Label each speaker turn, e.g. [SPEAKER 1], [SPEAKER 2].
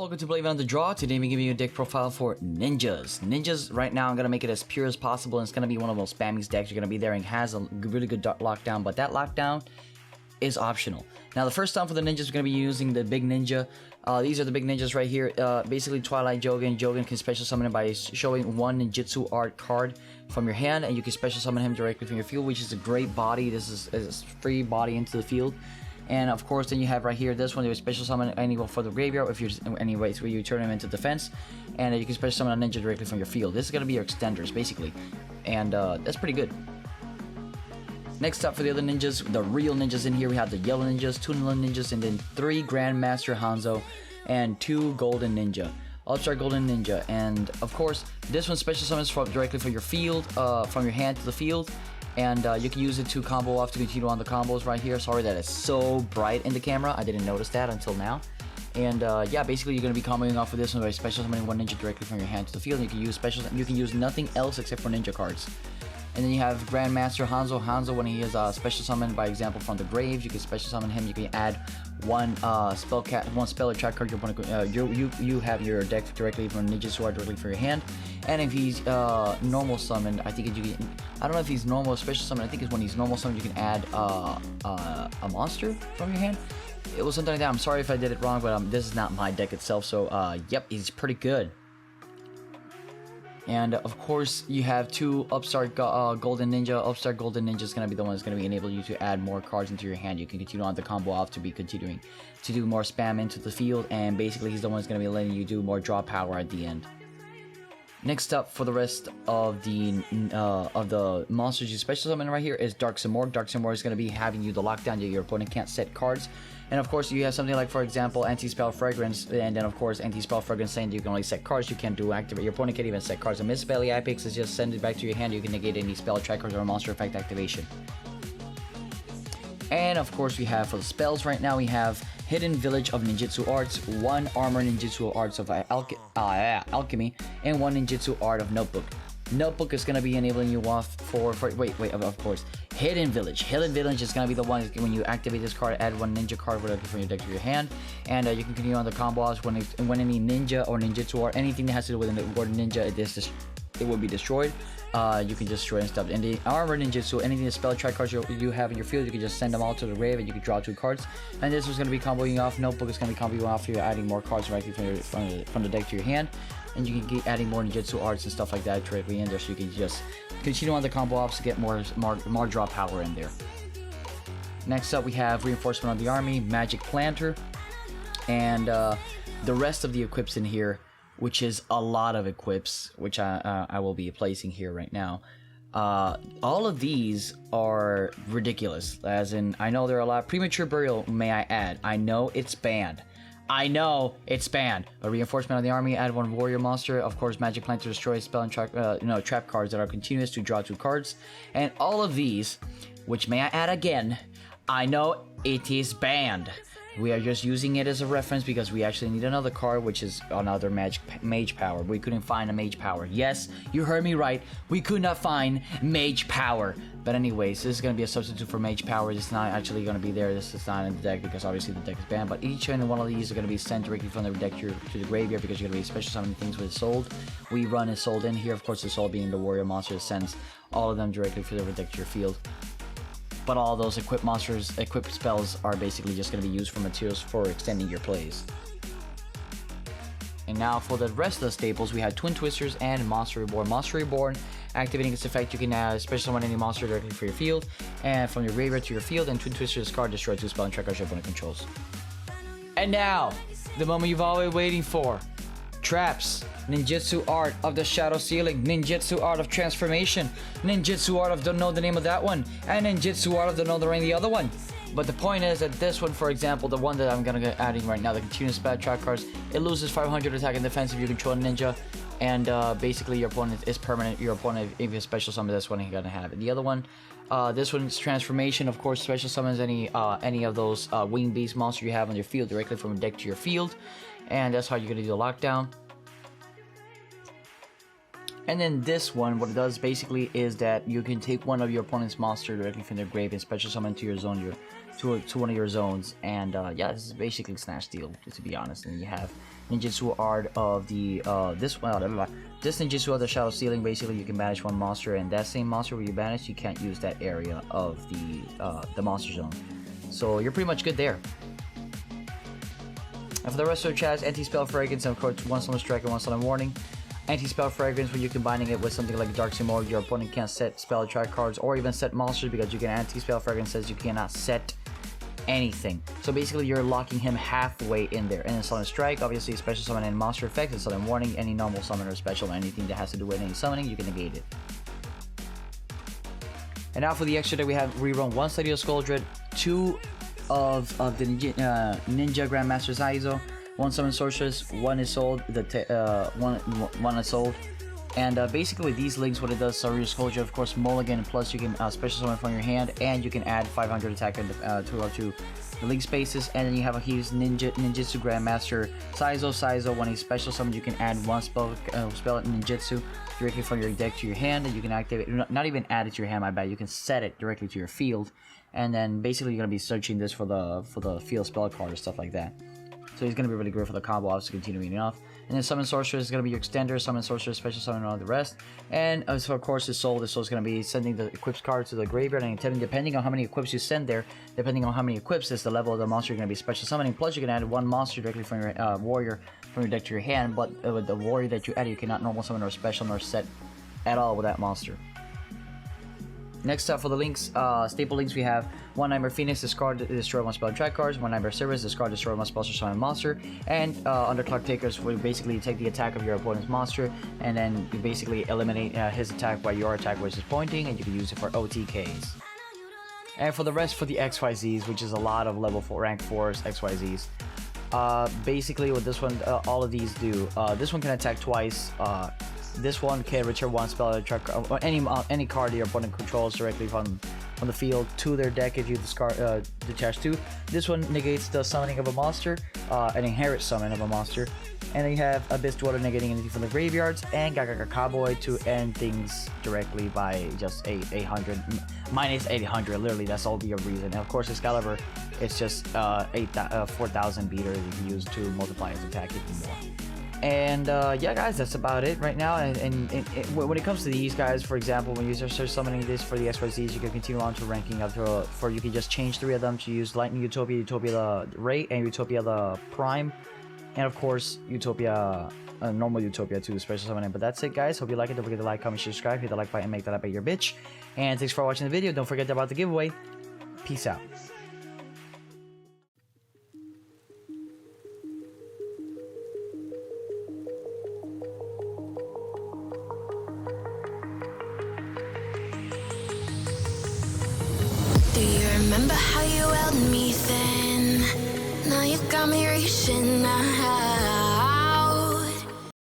[SPEAKER 1] welcome to Believe on the Draw. Today I'm giving you a deck profile for ninjas. Ninjas, right now I'm going to make it as pure as possible, and it's going to be one of those spammiest decks you're going to be there, and has a really good lockdown, but that lockdown is optional. Now the first time for the ninjas, we're going to be using the big ninja. These are the big ninjas right here. Basically Twilight Jogan. Jogan can special summon him by showing one ninjutsu art card from your hand, and you can special summon him directly from your field, which is a great body. This is free body into the field. And of course, then you have right here this one. You special summon anyone for the graveyard if you're anyways where you turn him into defense, and you can special summon a ninja directly from your field. This is gonna be your extenders basically, and that's pretty good. Next up for the other ninjas, the real ninjas in here, we have the yellow ninjas, 2 yellow ninjas, and then 3 Grandmaster Hanzo and 2 golden ninja. Upstart golden ninja, and of course this one special summons directly from your field, from your hand to the field. And you can use it to combo off to continue on the combos right here. Sorry that it's so bright in the camera. I didn't notice that until now. And yeah, basically you're going to be comboing off with this one by special summoning one ninja directly from your hand to the field. And you can use nothing else except for ninja cards. And then you have Grandmaster Hanzo. Hanzo, when he is special summoned, by example, from the graves, you can special summon him. You can add one spell or track card your opponent. You have your deck directly from ninjutsu art directly for your hand. And if he's normal summoned, I think I don't know if he's normal or special summoned. I think it's when he's normal summoned you can add a monster from your hand. It was something like that. I'm sorry if I did it wrong, but this is not my deck itself. So yep, he's pretty good. And of course, you have 2 Upstart Golden Ninja. Upstart Golden Ninja is going to be the one that's going to enable you to add more cards into your hand. You can continue on the combo off to be continuing to do more spam into the field, and basically he's the one that's going to be letting you do more draw power at the end. Next up for the rest of the monsters you special summon right here is Dark Simorgh. Dark Simorgh is going to be having you the lockdown that your opponent can't set cards. And of course, you have something like, for example, Anti-Spell Fragrance, and then of course, Anti-Spell Fragrance saying that you can only set cards, you can't do activate. Your opponent can't even set cards. A Misspell Apex is just send it back to your hand, you can negate any spell, track cards, or monster effect activation. And of course, we have for the spells right now, we have Hidden Village of Ninjutsu Arts, 1 Armor Ninjutsu Arts of Alchemy, and 1 Ninjutsu Art of Notebook. Notebook is going to be enabling you off of course, Hidden Village. Hidden Village is going to be the one when you activate this card, add 1 ninja card from your deck to your hand, and you can continue on the combos when any ninja or ninjutsu or anything that has to do with the word ninja, it will be destroyed. You can destroy and stuff. And the armor ninjutsu, anything the spell track cards you have in your field, you can just send them all to the grave and you can draw 2 cards. And this is going to be comboing off. Notebook is going to be comboing off. You're adding more cards directly from the deck to your hand, and you can keep adding more ninjutsu arts and stuff like that directly in there, so you can just continue on the combo ops to get more draw power in there. Next up, we have Reinforcement of the Army, Magic Planter, and the rest of the equips in here, which is a lot of equips, which I will be placing here right now. All of these are ridiculous, as in, I know there are a lot. Premature Burial, may I add, I know it's banned. I know it's banned. A Reinforcement of the Army, add 1 warrior monster. Of course, Magic Planter, destroy spell and trap cards that are continuous to draw 2 cards. And all of these, which may I add again, I know it is banned. We are just using it as a reference because we actually need another card, which is another Mage Power. We couldn't find a Mage Power. Yes, you heard me right. We could not find Mage Power. But anyways, this is going to be a substitute for Mage Power. This is not actually going to be there. This is not in the deck because obviously the deck is banned. But each and one of these are going to be sent directly from the deck to the graveyard because you're going to be special summoning things with Sold. We run a Sold in here. Of course, the Sold being the warrior monster sends all of them directly from the deck to your field. But all those equipped spells are basically just going to be used for materials for extending your plays. And now for the rest of the staples, we have Twin Twisters and Monster Reborn. Monster Reborn, activating its effect, you can special summon any monster directly for your field, and from your graveyard to your field, and Twin Twisters card, destroy 2 spell and track cards your opponent controls. And now, the moment you've all been waiting for. Traps, Ninjutsu Art of the Shadow Ceiling, Ninjutsu Art of Transformation, Ninjutsu Art of don't know the name of that one, and Ninjutsu Art of don't know the name of the other one. But the point is that this one, for example, the one that I'm gonna get adding right now, the continuous spell track cards, it loses 500 attack and defense if you control a ninja, and basically your opponent is permanent. Your opponent, if you special summon this one, he's gonna have it. The other one, this one's Transformation. Of course, special summons any of those winged beast monster you have on your field directly from your deck to your field, and that's how you're gonna do the lockdown. And then this one, what it does basically is that you can take one of your opponent's monster directly from their grave and special summon to your zone, to one of your zones. And yeah, this is basically Snatch Steal, to be honest. And you have ninjutsu art of the this ninjutsu of the shadow ceiling. Basically, you can banish one monster, and that same monster where you banish, you can't use that area of the monster zone. So you're pretty much good there. And for the rest of the chats, anti-spell fragrance, and of course one summon strike and one summon warning. Anti-spell fragrance, when you're combining it with something like Dark Sea mode, your opponent can't set spell attack cards or even set monsters, because you can anti-spell fragrance says you cannot set anything. So basically you're locking him halfway in there. And then summon strike, obviously special summon and monster effects, and summon warning, any normal summon or special, anything that has to do with any summoning, you can negate it. And now for the extra that we have, rerun 1 Study of Skuldred, 2 of the Ninja Grandmaster Zaizo, 1 summon sorceress, 1 is sold, one is sold. And basically these links, what it does, Study of Skuldred, of course, mulligan, plus you can special summon from your hand, and you can add 500 attack to the link spaces. And then you have a huge Ninjutsu Grandmaster Saizo. When he special summon, you can add 1 spell ninjutsu directly from your deck to your hand, and you can activate, not even add it to your hand, my bad, you can set it directly to your field. And then basically you're gonna be searching this for the field spell card or stuff like that. So he's gonna be really great for the combo, obviously continuing off. And then summon sorceress is gonna be your extender, summon sorceress, special summon, and all the rest. And so of course the soul is gonna be sending the equips card to the graveyard, and depending on how many equips you send there, depending on how many equips is the level of the monster you're gonna be special summoning. Plus you can add 1 monster directly from your warrior from your deck to your hand, but with the warrior that you add, you cannot normal summon or special nor set at all with that monster. Next up for the links, staple links, we have 1 Nightmare Phoenix, discard destroy 1 spell and track cards, 1 Nightmare Service, discard destroy 1 spell or summon monster, and Underclock Takers, where you basically take the attack of your opponent's monster, and then you basically eliminate his attack while your attack was pointing, and you can use it for OTKs. And for the rest, for the XYZs, which is a lot of level 4, rank 4s, XYZs, basically what this one, all of these do, this one can attack twice, this one can return 1 spell attack, or any card your opponent controls directly from the field to their deck if you detach 2. This one negates the summoning of a monster, an inherit summon of a monster. And then you have Abyss Dweller negating anything from the graveyards, and Gagaga Cowboy to end things directly by just 800, minus 800, literally, that's all the reason. And of course Excalibur, it's just 4,000 beater that you can use to multiply his attack even more. And yeah guys, that's about it right now. And when it comes to these guys, for example, when you start summoning this for the XYZs, you can continue on to ranking up to you can just change 3 of them to use Lightning Utopia, Utopia the Ray, and Utopia the Prime, and of course Utopia, normal Utopia to special summoning. But that's it guys, hope you like it. Don't forget to like, comment, subscribe, hit the like button, and make that up at your bitch. And thanks for watching the video. Don't forget about the giveaway. Peace out.
[SPEAKER 2] Do you remember how you held me then? Now you got me reaching out.